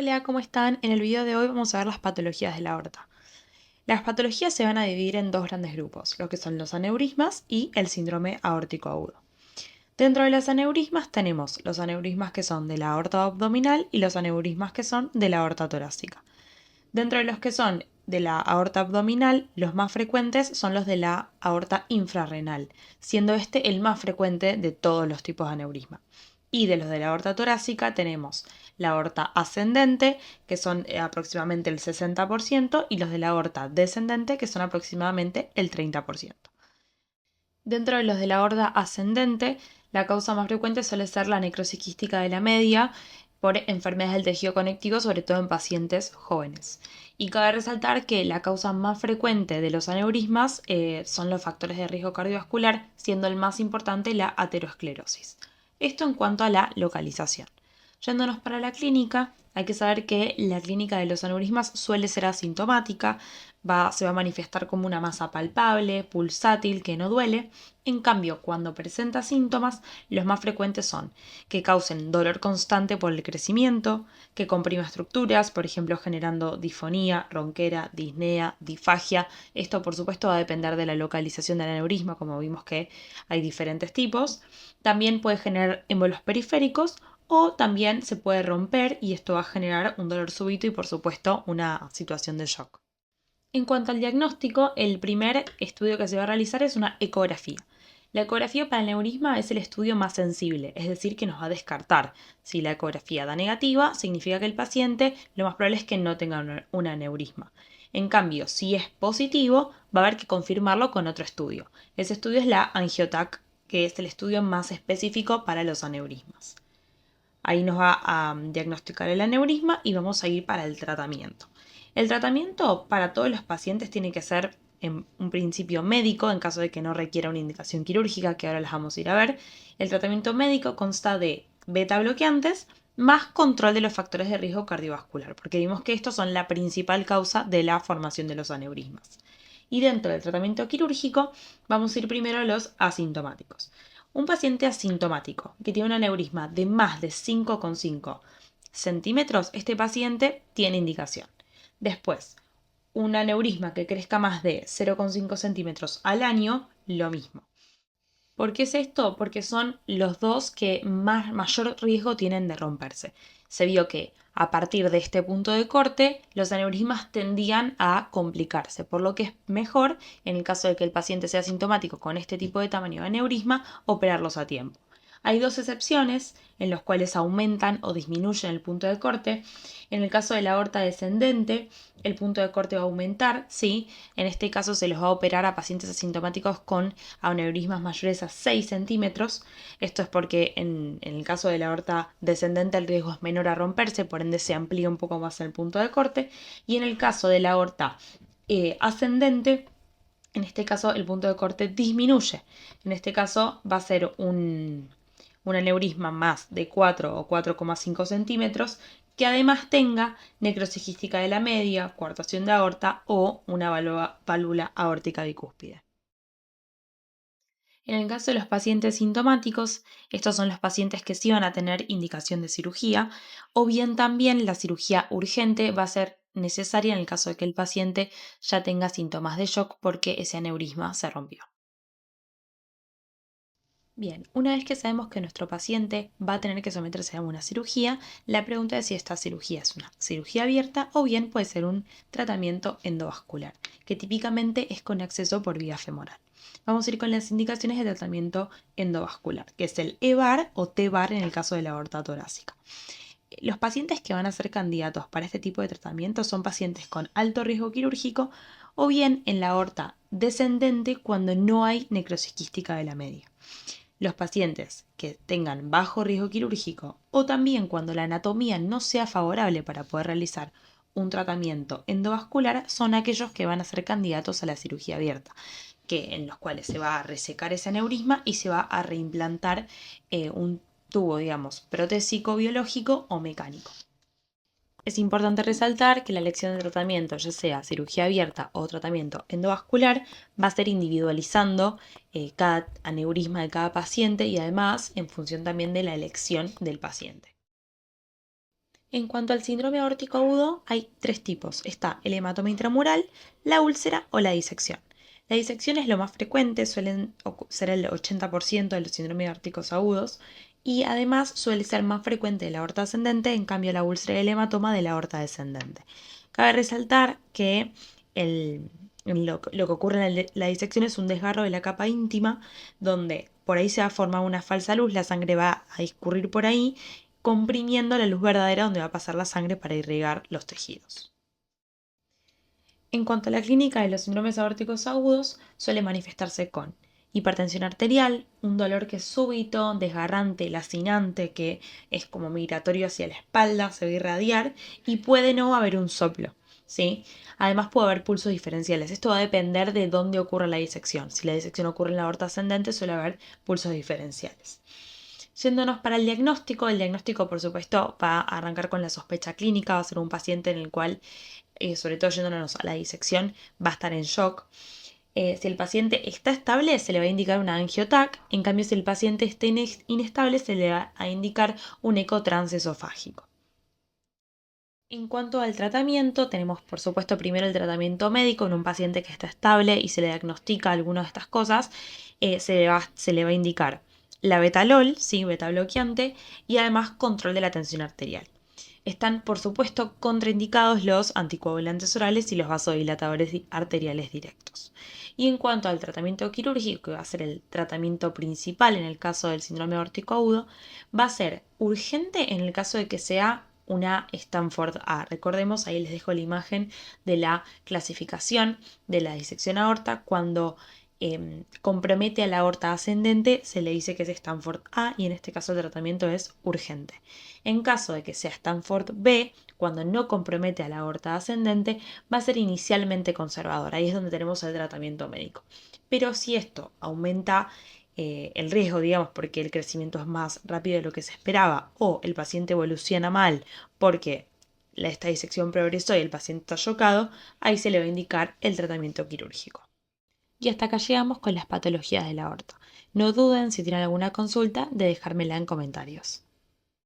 Hola, ¿cómo están? En el video de hoy vamos a ver las patologías de la aorta. Las patologías se van a dividir en dos grandes grupos, lo que son los aneurismas y el síndrome aórtico agudo. Dentro de los aneurismas tenemos los aneurismas que son de la aorta abdominal y los aneurismas que son de la aorta torácica. Dentro de los que son de la aorta abdominal, los más frecuentes son los de la aorta infrarrenal, siendo este el más frecuente de todos los tipos de aneurisma. Y de los de la aorta torácica tenemos la aorta ascendente, que son aproximadamente el 60%, y los de la aorta descendente, que son aproximadamente el 30%. Dentro de los de la aorta ascendente, la causa más frecuente suele ser la necrosis quística de la media por enfermedades del tejido conectivo, sobre todo en pacientes jóvenes. Y cabe resaltar que la causa más frecuente de los aneurismas son los factores de riesgo cardiovascular, siendo el más importante la aterosclerosis. Esto en cuanto a la localización. Yéndonos para la clínica, hay que saber que la clínica de los aneurismas suele ser asintomática, se va a manifestar como una masa palpable, pulsátil, que no duele. En cambio, cuando presenta síntomas, los más frecuentes son que causen dolor constante por el crecimiento, que comprima estructuras, por ejemplo, generando disfonía, ronquera, disnea, disfagia. Esto, por supuesto, va a depender de la localización del aneurisma, como vimos que hay diferentes tipos. También puede generar émbolos periféricos o también se puede romper y esto va a generar un dolor súbito y, por supuesto, una situación de shock. En cuanto al diagnóstico, el primer estudio que se va a realizar es una ecografía. La ecografía para el aneurisma es el estudio más sensible, es decir, que nos va a descartar. Si la ecografía da negativa, significa que el paciente lo más probable es que no tenga un aneurisma. En cambio, si es positivo, va a haber que confirmarlo con otro estudio. Ese estudio es la angioTAC, que es el estudio más específico para los aneurismas. Ahí nos va a diagnosticar el aneurisma y vamos a ir para el tratamiento. El tratamiento para todos los pacientes tiene que ser en un principio médico, en caso de que no requiera una indicación quirúrgica, que ahora las vamos a ir a ver. El tratamiento médico consta de beta bloqueantes más control de los factores de riesgo cardiovascular, porque vimos que estos son la principal causa de la formación de los aneurismas. Y dentro del tratamiento quirúrgico vamos a ir primero a los asintomáticos. Un paciente asintomático que tiene un aneurisma de más de 5,5 centímetros, este paciente tiene indicación. Después, un aneurisma que crezca más de 0,5 centímetros al año, lo mismo. ¿Por qué es esto? Porque son los dos que mayor riesgo tienen de romperse. Se vio que a partir de este punto de corte, los aneurismas tendían a complicarse, por lo que es mejor, en el caso de que el paciente sea asintomático con este tipo de tamaño de aneurisma, operarlos a tiempo. Hay dos excepciones en las cuales aumentan o disminuyen el punto de corte. En el caso de la aorta descendente, el punto de corte va a aumentar, sí. En este caso se los va a operar a pacientes asintomáticos con aneurismas mayores a 6 centímetros. Esto es porque en el caso de la aorta descendente el riesgo es menor a romperse, por ende se amplía un poco más el punto de corte. Y en el caso de la aorta ascendente, en este caso el punto de corte disminuye. En este caso va a ser un aneurisma más de 4 o 4,5 centímetros que además tenga necrosis quística de la media, coartación de aorta o una válvula aórtica bicúspide. En el caso de los pacientes sintomáticos, estos son los pacientes que sí van a tener indicación de cirugía, o bien también la cirugía urgente va a ser necesaria en el caso de que el paciente ya tenga síntomas de shock porque ese aneurisma se rompió. Bien, una vez que sabemos que nuestro paciente va a tener que someterse a una cirugía, la pregunta es si esta cirugía es una cirugía abierta o bien puede ser un tratamiento endovascular, que típicamente es con acceso por vía femoral. Vamos a ir con las indicaciones de tratamiento endovascular, que es el EVAR o TEVAR en el caso de la aorta torácica. Los pacientes que van a ser candidatos para este tipo de tratamiento son pacientes con alto riesgo quirúrgico o bien en la aorta descendente cuando no hay necrosis quística de la media. Los pacientes que tengan bajo riesgo quirúrgico o también cuando la anatomía no sea favorable para poder realizar un tratamiento endovascular son aquellos que van a ser candidatos a la cirugía abierta, en los cuales se va a resecar ese aneurisma y se va a reimplantar un tubo, digamos, protésico, biológico o mecánico. Es importante resaltar que la elección de tratamiento, ya sea cirugía abierta o tratamiento endovascular, va a ser individualizando cada aneurisma de cada paciente y además en función también de la elección del paciente. En cuanto al síndrome aórtico agudo, hay tres tipos. Está el hematoma intramural, la úlcera o la disección. La disección es lo más frecuente, suelen ser el 80% de los síndromes aórticos agudos y además suele ser más frecuente de la aorta ascendente, en cambio la úlcera y el hematoma de la aorta descendente. Cabe resaltar que lo que ocurre en la disección es un desgarro de la capa íntima donde por ahí se va a formar una falsa luz, la sangre va a discurrir por ahí comprimiendo la luz verdadera donde va a pasar la sangre para irrigar los tejidos. En cuanto a la clínica de los síndromes aórticos agudos, suele manifestarse con hipertensión arterial, un dolor que es súbito, desgarrante, lacinante, que es como migratorio hacia la espalda, se va a irradiar y puede no haber un soplo. ¿Sí? Además puede haber pulsos diferenciales. Esto va a depender de dónde ocurra la disección. Si la disección ocurre en la aorta ascendente, suele haber pulsos diferenciales. Yéndonos para el diagnóstico por supuesto va a arrancar con la sospecha clínica, va a ser un paciente en el cual, sobre todo yéndonos a la disección, va a estar en shock. Si el paciente está estable, se le va a indicar una angiotac, en cambio si el paciente está inestable, se le va a indicar un eco transesofágico. En cuanto al tratamiento, tenemos por supuesto primero el tratamiento médico en un paciente que está estable y se le diagnostica alguna de estas cosas, se le va a indicar la betalol, sí, beta bloqueante, y además control de la tensión arterial. Están por supuesto contraindicados los anticoagulantes orales y los vasodilatadores arteriales directos. Y en cuanto al tratamiento quirúrgico, que va a ser el tratamiento principal en el caso del síndrome aórtico agudo, va a ser urgente en el caso de que sea una Stanford A. Recordemos, ahí les dejo la imagen de la clasificación de la disección aorta. Cuando compromete a la aorta ascendente, se le dice que es Stanford A y en este caso el tratamiento es urgente. En caso de que sea Stanford B, cuando no compromete a la aorta ascendente, va a ser inicialmente conservador. Ahí es donde tenemos el tratamiento médico. Pero si esto aumenta el riesgo, digamos, porque el crecimiento es más rápido de lo que se esperaba, o el paciente evoluciona mal porque esta disección progresó y el paciente está chocado, ahí se le va a indicar el tratamiento quirúrgico. Y hasta acá llegamos con las patologías de la aorta. No duden, si tienen alguna consulta, de dejármela en comentarios.